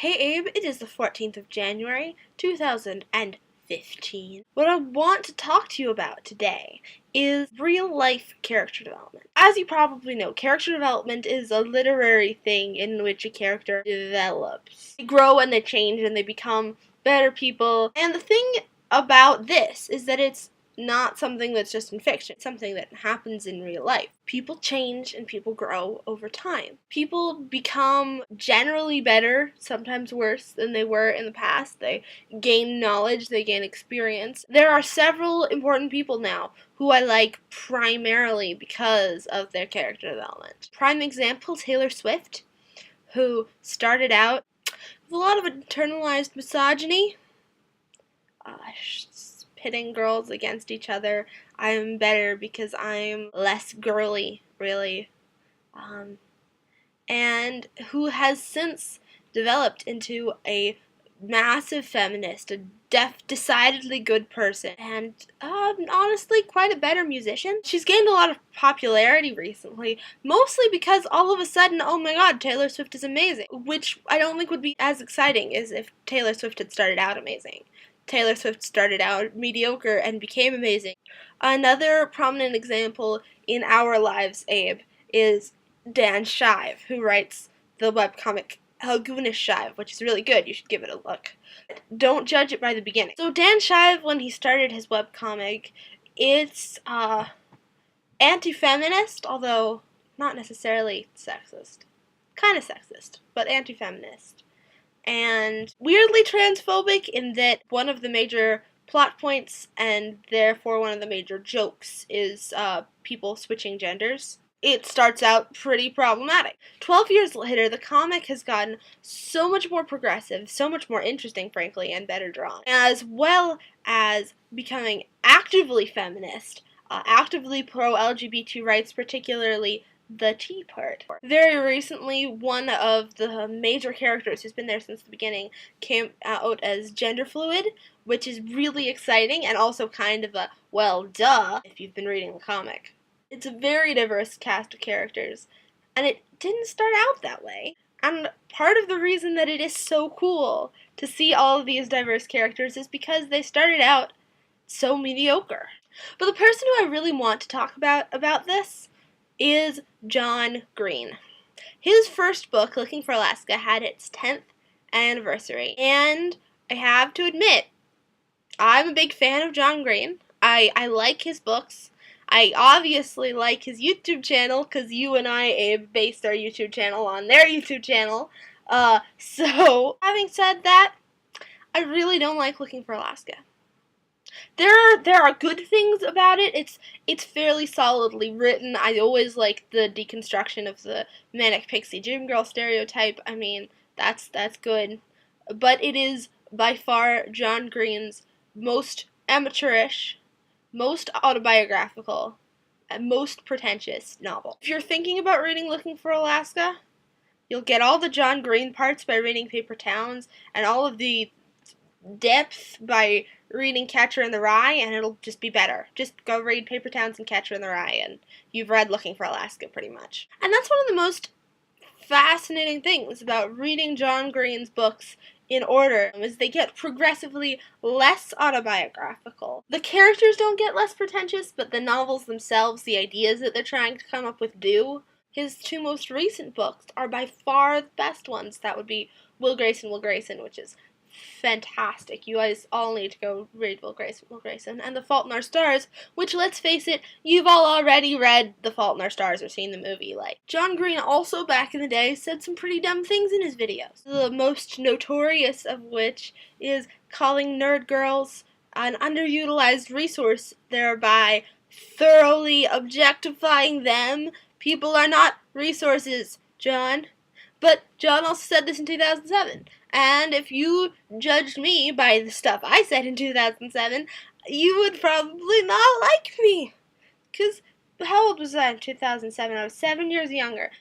Hey Abe, it is the 14th of January, 2015. What I want to talk to you about today is real-life character development. As you probably know, character development is a literary thing in which a character develops. They grow and they change and they become better people. And the thing about this is that it's not something that's just in fiction. It's something that happens in real life. People change and people grow over time. People become generally better, sometimes worse than they were in the past. They gain knowledge, they gain experience. There are several important people now who I like primarily because of their character development. Prime example, Taylor Swift, who started out with a lot of internalized misogyny, pitting girls against each other. I'm better because I'm less girly, really. And who has since developed into a massive feminist, a decidedly good person, and honestly quite a better musician. She's gained a lot of popularity recently, mostly because all of a sudden, oh my god, Taylor Swift is amazing, which I don't think would be as exciting as if Taylor Swift had started out amazing. Taylor Swift started out mediocre and became amazing. Another prominent example in our lives, Abe, is Dan Shive, who writes the webcomic Helgoonish Shive, which is really good. You should give it a look. Don't judge it by the beginning. So Dan Shive, when he started his webcomic, it's anti-feminist, although not necessarily sexist. Kind of sexist, but anti-feminist. And weirdly transphobic in that one of the major plot points, and therefore one of the major jokes, is people switching genders. It starts out pretty problematic. 12 years later, the comic has gotten so much more progressive, so much more interesting, frankly, and better drawn, as well as becoming actively feminist, actively pro-LGBT rights, particularly the T part. Very recently, one of the major characters who's been there since the beginning came out as gender fluid, which is really exciting and also kind of a, well, duh, if you've been reading the comic. It's a very diverse cast of characters, and it didn't start out that way. And part of the reason that it is so cool to see all of these diverse characters is because they started out so mediocre. But the person who I really want to talk about this is John Green. His first book, Looking for Alaska, had its 10th anniversary, and I have to admit, I'm a big fan of John Green. I like his books. I obviously like his YouTube channel, because you and I, Abe, based our YouTube channel on their YouTube channel. So, having said that, I really don't like Looking for Alaska. There are good things about it. It's fairly solidly written. I always like the deconstruction of the manic pixie dream girl stereotype. I mean, that's good. But it is by far John Green's most amateurish, most autobiographical, and most pretentious novel. If you're thinking about reading Looking for Alaska, you'll get all the John Green parts by reading Paper Towns, and all of the depth by reading Catcher in the Rye, and it'll just be better. Just go read Paper Towns and Catcher in the Rye, and you've read Looking for Alaska pretty much. And that's one of the most fascinating things about reading John Green's books in order, is they get progressively less autobiographical. The characters don't get less pretentious, but the novels themselves, the ideas that they're trying to come up with do. His two most recent books are by far the best ones. That would be Will Grayson, which is fantastic. You guys all need to go read Will Grayson, and The Fault in Our Stars, which, let's face it, you've all already read The Fault in Our Stars or seen the movie. Like, John Green also, back in the day, said some pretty dumb things in his videos. The most notorious of which is calling nerd girls an underutilized resource, thereby thoroughly objectifying them. People are not resources, John. But John also said this in 2007. And if you judged me by the stuff I said in 2007, you would probably not like me. Because how old was I in 2007? I was 7 years younger.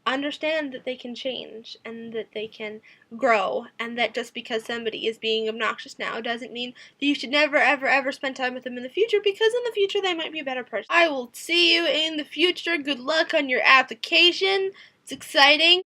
Understand that they can change, and that they can grow, and that just because somebody is being obnoxious now doesn't mean that you should never, ever, ever spend time with them in the future, because in the future they might be a better person. I will see you in the future. Good luck on your application. It's exciting.